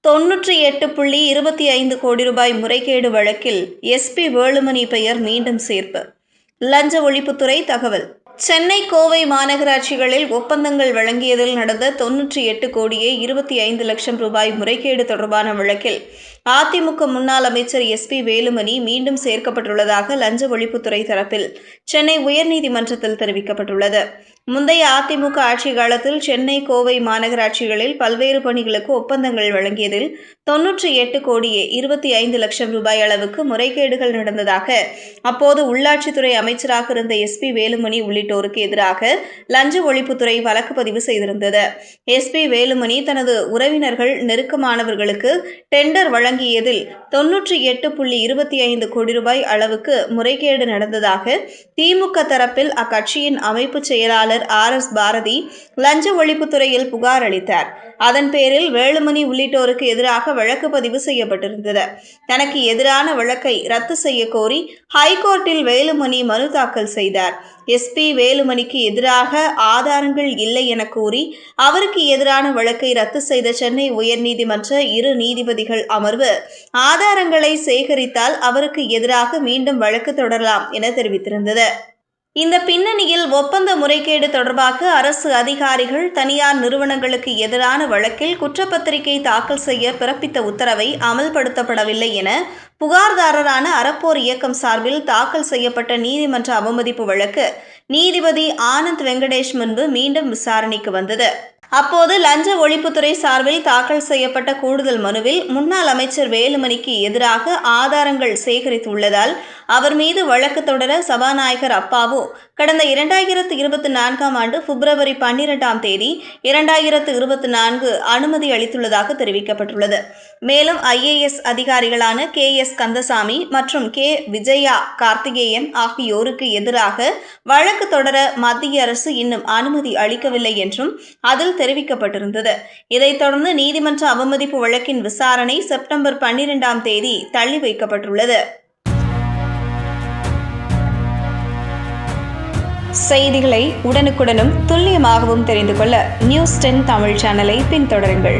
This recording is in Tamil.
98.25 கோடி ரூபாய் முறைகேடு வழக்கில் எஸ்பி வேலுமணி பெயர் மீண்டும் சேர்ப்பு. லஞ்ச ஒழிப்புத்துறை தகவல். சென்னை, கோவை மாநகராட்சிகளில் ஒப்பந்தங்கள் வழங்கியதில் நடந்த 98 கோடியே 25 லட்சம் ரூபாய் முறைகேடு தொடர்பான வழக்கில் அதிமுக முன்னாள் அமைச்சர் எஸ்பி வேலுமணி மீண்டும் சேர்க்கப்பட்டுள்ளதாக லஞ்ச ஒழிப்புத்துறை தரப்பில் சென்னை உயர்நீதிமன்றத்தில் தெரிவிக்கப்பட்டுள்ளது. முந்தைய அதிமுக ஆட்சி காலத்தில் சென்னை, கோவை மாநகராட்சிகளில் பல்வேறு பணிகளுக்கு ஒப்பந்தங்கள் வழங்கியதில் 98 கோடியே 25 லட்சம் ரூபாய் அளவுக்கு முறைகேடுகள் நடந்ததாக அப்போது உள்ளாட்சித்துறை அமைச்சராக இருந்த எஸ்பி வேலுமணி உள்ளிட்டோருக்கு எதிராக லஞ்ச ஒழிப்புத்துறை வழக்கு பதிவு செய்திருந்தது. எஸ்பி வேலுமணி தனது உறவினர்கள், நெருக்கமானவர்களுக்கு டெண்டர் வழங்கியதில் 98.25 கோடி ரூபாய் அளவுக்கு முறைகேடு நடந்ததாக திமுக தரப்பில் அக்கட்சியின் அமைப்பு செயலாளர் RS பாரதி லஞ்ச ஒழிப்புத்துறையில் புகார் அளித்தார். அதன் பேரில் வேலுமணி உள்ளிட்டோருக்கு எதிராக வழக்கு பதிவு செய்யப்பட்டிருந்தது. தனக்கு எதிரான வழக்கை ரத்து செய்ய கோரி ஹைகோர்ட்டில் வேலுமணி மனு தாக்கல் செய்தார். எஸ்பி வேலுமணிக்கு எதிராக ஆதாரங்கள் இல்லை என கூறி அவருக்கு எதிரான வழக்கை ரத்து செய்த சென்னை உயர்நீதிமன்ற 2 நீதிபதிகள் அமர்வு ஆதாரங்களை சேகரித்தால் அவருக்கு எதிராக மீண்டும் வழக்கு தொடரலாம் என தெரிவித்திருந்தது. இந்த பின்னணியில் ஒப்பந்த முறைகேடு தொடர்பாக அரசு அதிகாரிகள் தனியார் நிறுவனங்களுக்கு எதிரான வழக்கில் குற்றப்பத்திரிகை தாக்கல் செய்ய பிறப்பித்த உத்தரவை அமல்படுத்தப்படவில்லை என புகார்தாரரான அறப்போர் இயக்கம் சார்பில் தாக்கல் செய்யப்பட்ட நீதிமன்ற அவமதிப்பு வழக்கு நீதிபதி ஆனந்த் வெங்கடேஷ் முன்பு மீண்டும் விசாரணைக்கு வந்தது. அப்போது லஞ்ச ஒழிப்புத்துறை சார்பில் தாக்கல் செய்யப்பட்ட கூடுதல் மனுவில் முன்னாள் அமைச்சர் வேலுமணிக்கு எதிராக ஆதாரங்கள் சேகரித்துள்ளதால் அவர் மீது வழக்கு தொடர சபாநாயகர் அப்பாவு கடந்த 2024 ஆண்டு பிப்ரவரி 12ஆம் தேதி 2024 அனுமதி அளித்துள்ளதாக தெரிவிக்கப்பட்டுள்ளது. மேலும் IAS அதிகாரிகளான KS கந்தசாமி மற்றும் K விஜயா கார்த்திகேயன் ஆகியோருக்கு எதிராக வழக்கு தொடர மத்திய அரசு இன்னும் அனுமதி அளிக்கவில்லை என்றும் அதில் தெரிவிக்கப்பட்டிருந்தது. இதைத் தொடர்ந்து நீதிமன்ற அவமதிப்பு வழக்கின் விசாரணை செப்டம்பர் 12ஆம் தேதி தள்ளி வைக்கப்பட்டுள்ளது. செய்திகளை உடனுக்குடனும் துல்லியமாகவும் தெரிந்து கொள்ள News 10 தமிழ் சேனலை பின்தொடருங்கள்.